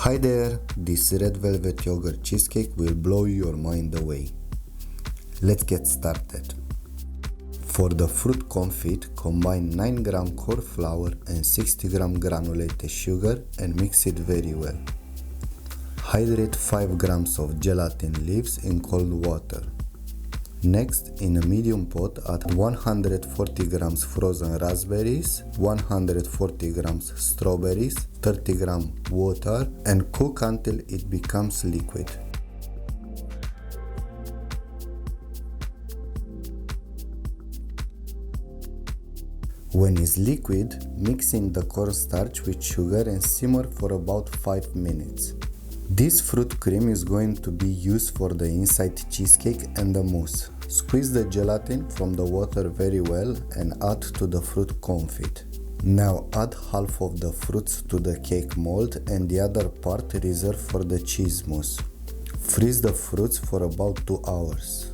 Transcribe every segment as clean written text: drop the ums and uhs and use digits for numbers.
Hi there, this red velvet yogurt cheesecake will blow your mind away. Let's get started. For the fruit confit, combine 9 gram corn flour and 60 gram granulated sugar and mix it very well. Hydrate 5 grams of gelatin leaves in cold water. Next, in a medium pot, add 140 grams frozen raspberries, 140 grams strawberries, 30 grams water, and cook until it becomes liquid. When it's liquid, mix in the cornstarch with sugar and simmer for about 5 minutes. This fruit cream is going to be used for the inside cheesecake and the mousse. Squeeze the gelatin from the water very well and add to the fruit confit. Now add half of the fruits to the cake mold and the other part reserve for the cheese mousse. Freeze the fruits for about 2 hours.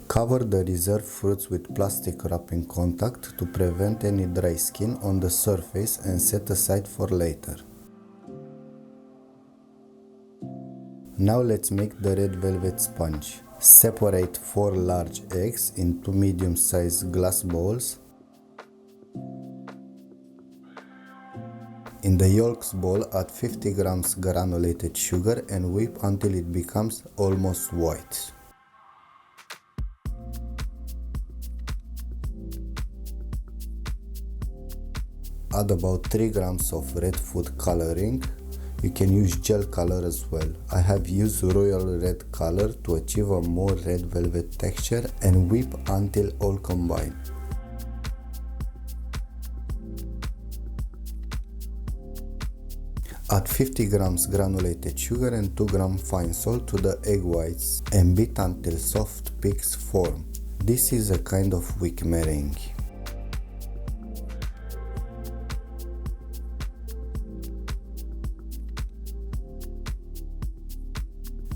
Cover the reserved fruits with plastic wrap in contact to prevent any dry skin on the surface and set aside for later. Now let's make the red velvet sponge. Separate 4 large eggs into medium-sized glass bowls. In the yolks bowl, add 50 grams granulated sugar and whip until it becomes almost white. Add about 3 grams of red food coloring. You can use gel color as well. I have used royal red color to achieve a more red velvet texture and whip until all combine. Add 50 grams granulated sugar and 2 grams fine salt to the egg whites and beat until soft peaks form. This is a kind of weak meringue.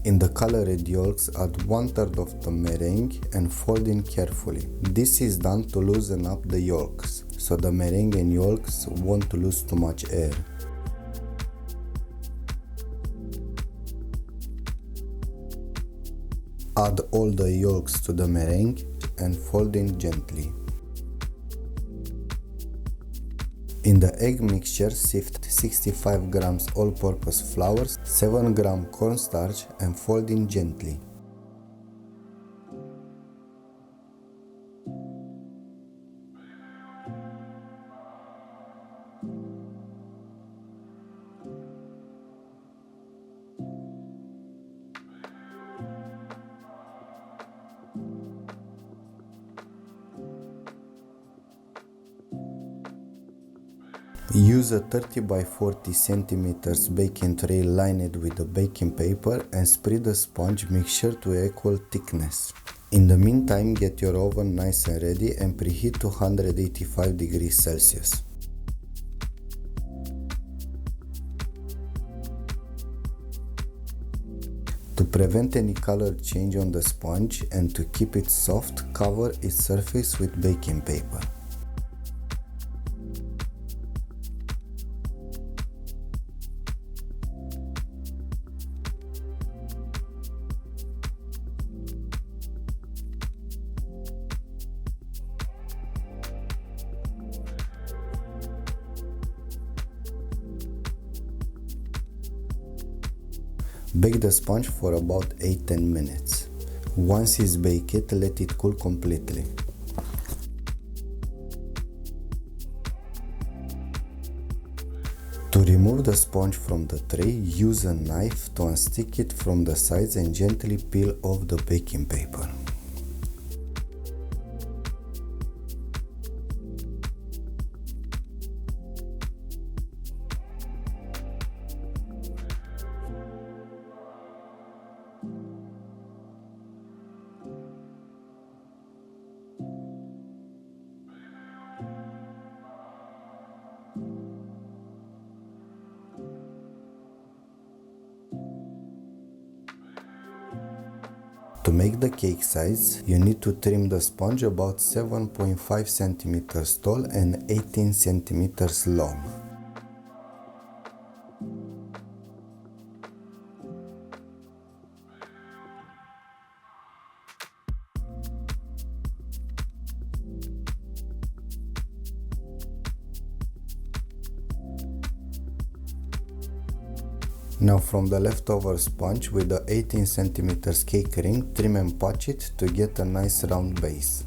In the colored yolks, add 1/3 of the meringue and fold in carefully. This is done to loosen up the yolks, so the meringue and yolks won't lose too much air. Add all the yolks to the meringue and fold in gently. In the egg mixture, sift 65 grams all-purpose flour, 7 grams cornstarch and fold in gently. Use a 30 by 40 cm baking tray lined with the baking paper and spread the sponge mixture to equal thickness. In the meantime, get your oven nice and ready and preheat to 185 degrees Celsius. To prevent any color change on the sponge and to keep it soft, cover its surface with baking paper. Bake the sponge for about 8-10 minutes. Once it's baked, let it cool completely. To remove the sponge from the tray, use a knife to unstick it from the sides and gently peel off the baking paper. To To make the cake size, you need to trim the sponge about 7.5 centimeters tall and 18 centimeters long. Now from the leftover sponge with the 18 centimeters cake ring, trim and patch it to get a nice round base.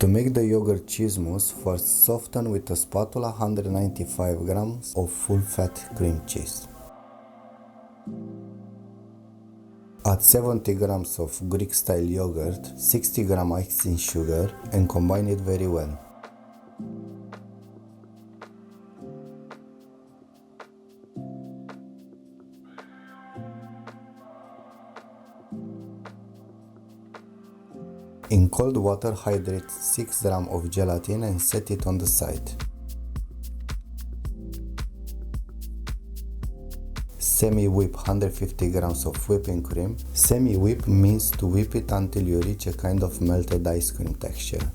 To make the yogurt cheese mousse, first soften with a spatula 195 grams of full-fat cream cheese. Add 70 grams of Greek-style yogurt, 60 grams icing sugar and combine it very well. In cold water, hydrate 6 grams of gelatin and set it on the side. Semi-whip 150 grams of whipping cream. Semi-whip means to whip it until you reach a kind of melted ice cream texture.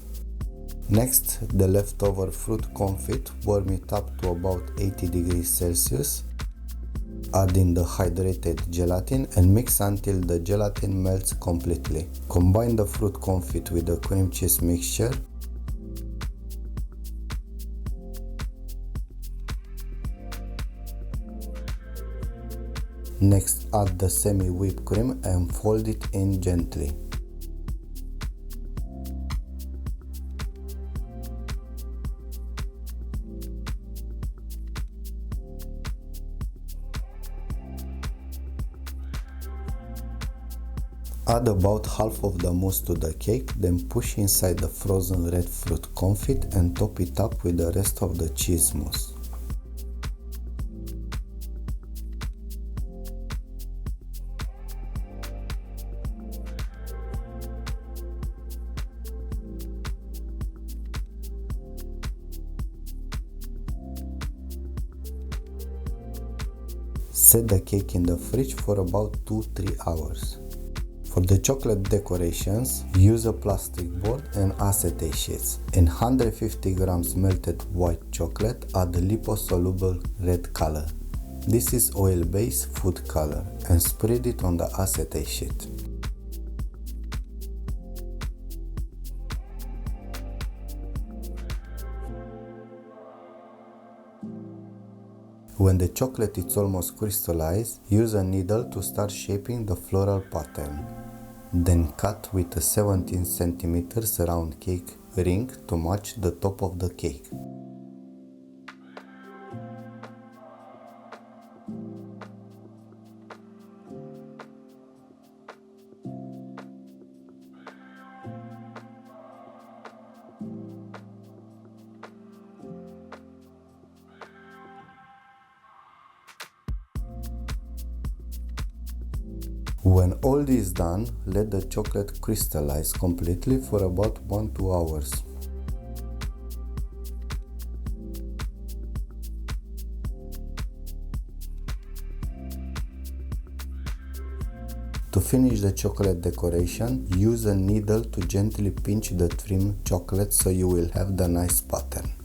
Next, the leftover fruit confit, warm it up to about 80 degrees Celsius. Add in the hydrated gelatin and mix until the gelatin melts completely. Combine the fruit confit with the cream cheese mixture. Next, add the semi-whipped cream and fold it in gently. Add about half of the mousse to the cake, then push inside the frozen red fruit confit and top it up with the rest of the cheese mousse. Set the cake in the fridge for about 2-3 hours. For the chocolate decorations, use a plastic board and acetate sheets. In 150 grams melted white chocolate, add the liposoluble red color. This is oil-based food color, and spread it on the acetate sheet. When the chocolate is almost crystallized, use a needle to start shaping the floral pattern. Then cut with a 17 cm round cake ring to match the top of the cake. When all this is done, let the chocolate crystallize completely for about 1-2 hours. To finish the chocolate decoration, use a needle to gently pinch the trimmed chocolate so you will have the nice pattern.